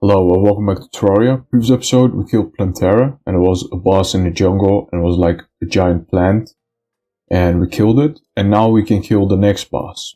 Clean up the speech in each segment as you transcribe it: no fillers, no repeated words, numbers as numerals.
Hello, welcome back to Terraria. Previous episode we killed Plantera, and it was a boss in the jungle, and it was like a giant plant, and we killed it. And now we can kill the next boss,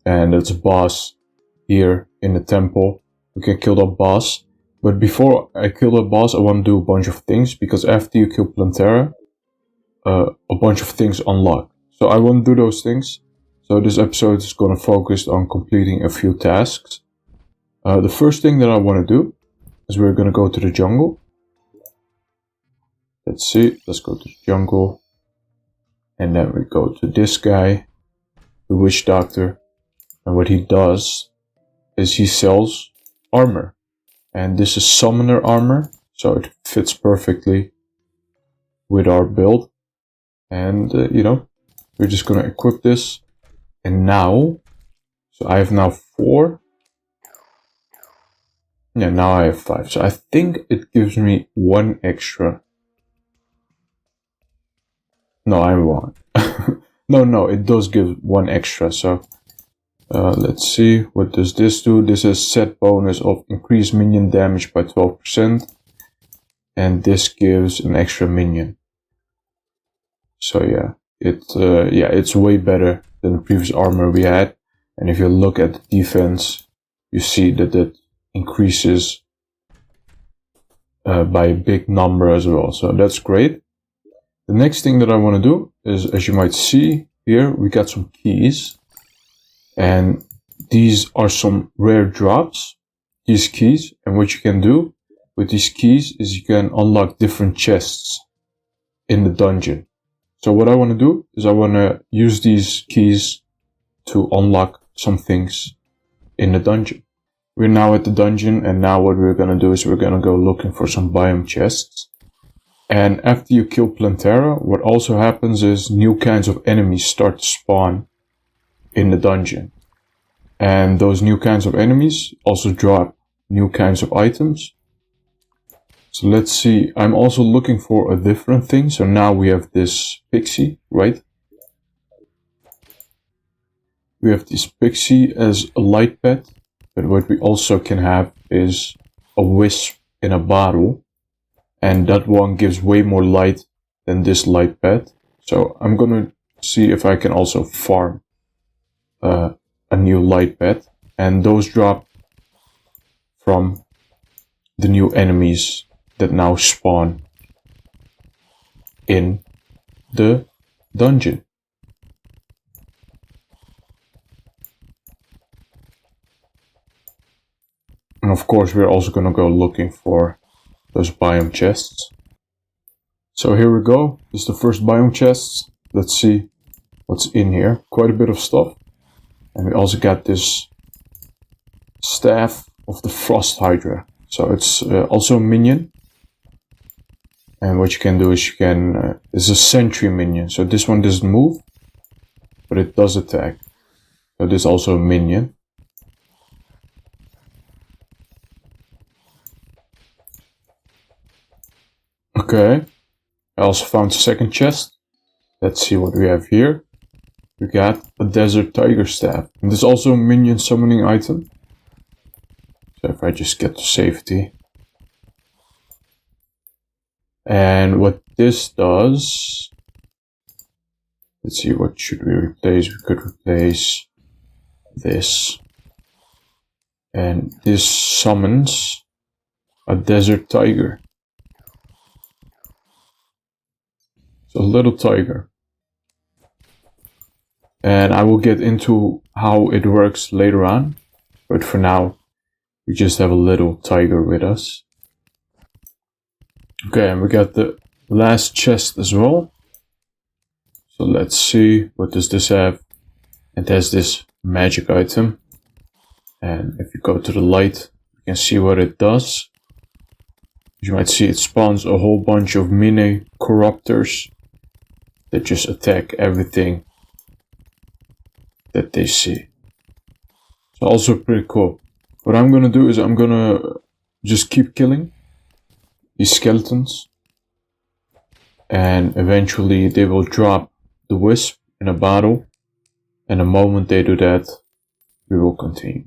and it's a boss here in the temple. We can kill that boss, but before I kill that boss, I want to do a bunch of things, because after you kill Plantera, a bunch of things unlock. So I want to do those things. So this episode is going to focus on completing a few tasks. The first thing that I want to do is we're going to go to the jungle. Let's see, let's go to the jungle. And then we go to this guy, the witch doctor. And what he does is he sells armor. And this is summoner armor, so it fits perfectly with our build. And, we're just going to equip this. And now, so I have now 4. Yeah, now I have 5. So I think it gives me 1 extra. No, I'm wrong. No, it does give 1 extra. So let's see, what does this do? This is set bonus of increased minion damage by 12%. And this gives an extra minion. So yeah, it's way better than the previous armor we had. And if you look at the defense, you see that it increases by a big number as well, so that's great. The next thing that I want to do is, as you might see here, we got some keys, and these are some rare drops, these keys. And what you can do with these keys is you can unlock different chests in the dungeon. So what I want to do is I want to use these keys to unlock some things in the dungeon. We're now at the dungeon, and now what we're going to do is we're going to go looking for some biome chests. And after you kill Plantera, what also happens is new kinds of enemies start to spawn in the dungeon. And those new kinds of enemies also drop new kinds of items. So let's see, I'm also looking for a different thing. So now we have this pixie, right? We have this pixie as a light pet. But what we also can have is a wisp in a bottle. And that one gives way more light than this light pet. So I'm gonna see if I can also farm a new light pet. And those drop from the new enemies that now spawn in the dungeon. And of course, we're also going to go looking for those biome chests. So here we go. This is the first biome chest. Let's see what's in here. Quite a bit of stuff. And we also got this staff of the frost hydra. So it's also a minion. And what you can do is you can... it's a sentry minion. So this one doesn't move, but it does attack. So this is also a minion. Okay, I also found a second chest. Let's see what we have here. We got a desert tiger staff. And this is also a minion summoning item. So if I just get to safety. And what this does... let's see, what should we replace? We could replace this. And this summons a desert tiger. A little tiger. And I will get into how it works later on, but for now we just have a little tiger with us. Okay, and we got the last chest as well. So let's see, what does this have? It has this magic item, and if you go to the light you can see what it does. You might see it spawns a whole bunch of mini corruptors that just attack everything that they see. So also pretty cool. What I'm gonna do is I'm gonna just keep killing these skeletons, and eventually they will drop the wisp in a bottle, and the moment they do that, we will continue.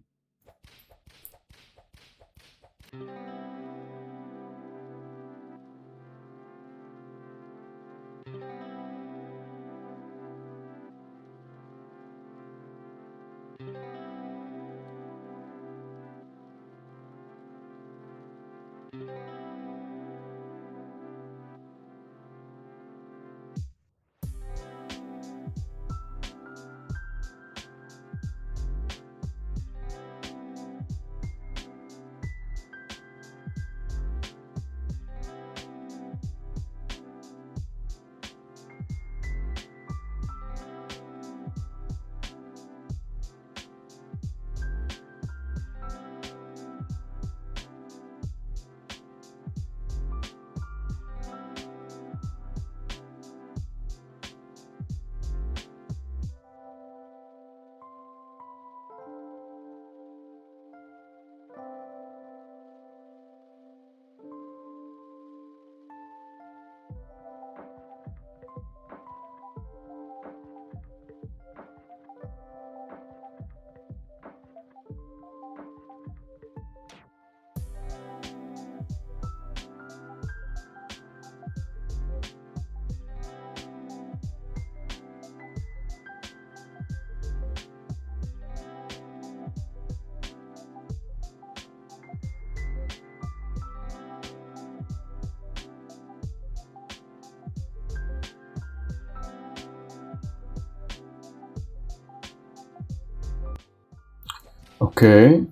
Okay,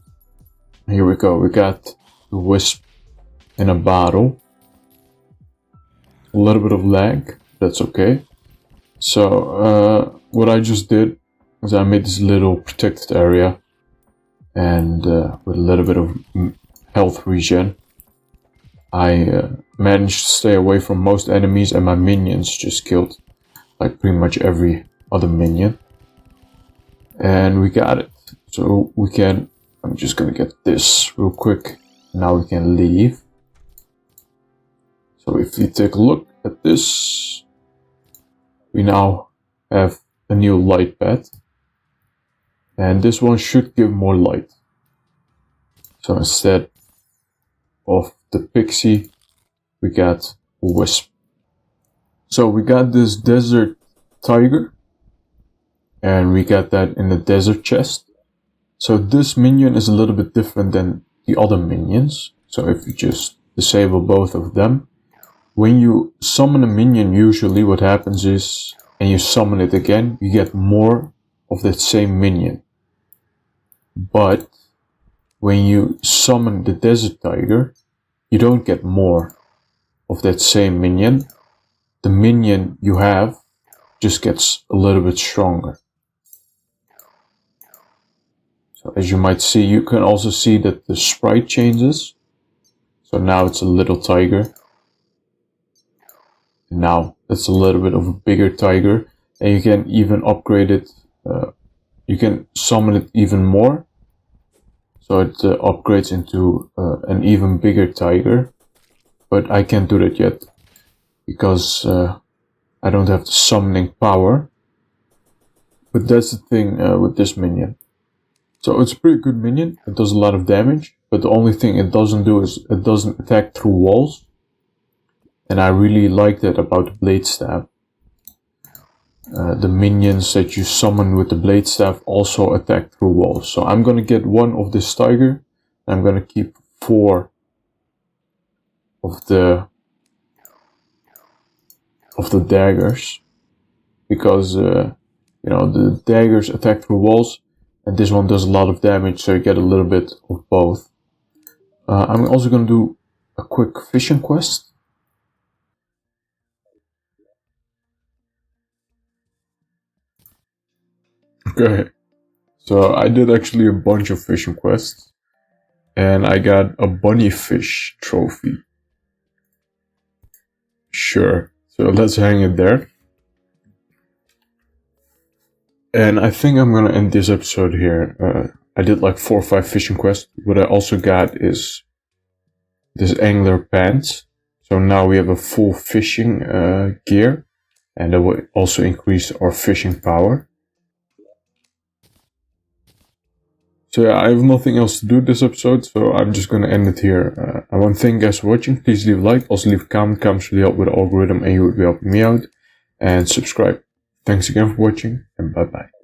here we go. We got the wisp in a bottle. A little bit of lag, that's okay. So what I just did is I made this little protected area, and with a little bit of health regen, I managed to stay away from most enemies, and my minions just killed like pretty much every other minion. And we got it. So we can, I'm just gonna get this real quick. Now we can leave. So if you take a look at this, we now have a new light pad. And this one should give more light. So instead of the pixie, we got a wisp. So we got this desert tiger. And we got that in the desert chest. So this minion is a little bit different than the other minions. So if you just disable both of them, when you summon a minion, usually what happens is, and you summon it again, you get more of that same minion. But when you summon the desert tiger, you don't get more of that same minion. The minion you have just gets a little bit stronger. So as you might see, you can also see that the sprite changes. So now it's a little tiger. And now it's a little bit of a bigger tiger. And you can even upgrade it. You can summon it even more. So it upgrades into an even bigger tiger. But I can't do that yet, because I don't have the summoning power. But that's the thing with this minion. So it's a pretty good minion. It does a lot of damage, but the only thing it doesn't do is it doesn't attack through walls. And I really like that about the blade staff. The minions that you summon with the blade staff also attack through walls. So I'm gonna get one of this tiger. And I'm gonna keep 4 of the daggers, because you know, the daggers attack through walls. And this one does a lot of damage, so you get a little bit of both. I'm also going to do a quick fishing quest. Okay, so I did actually a bunch of fishing quests. And I got a bunny fish trophy. Sure, so let's hang it there. And I think I'm gonna end this episode here. I did like 4 or 5 fishing quests. What I also got is this angler pants. So now we have a full fishing gear, and that will also increase our fishing power. So yeah, I have nothing else to do this episode, so I'm just going to end it here. I want to thank you guys for watching. Please leave a like, also leave a comment. Comments really help with the algorithm and you would be helping me out. And subscribe. Thanks again for watching, and bye bye.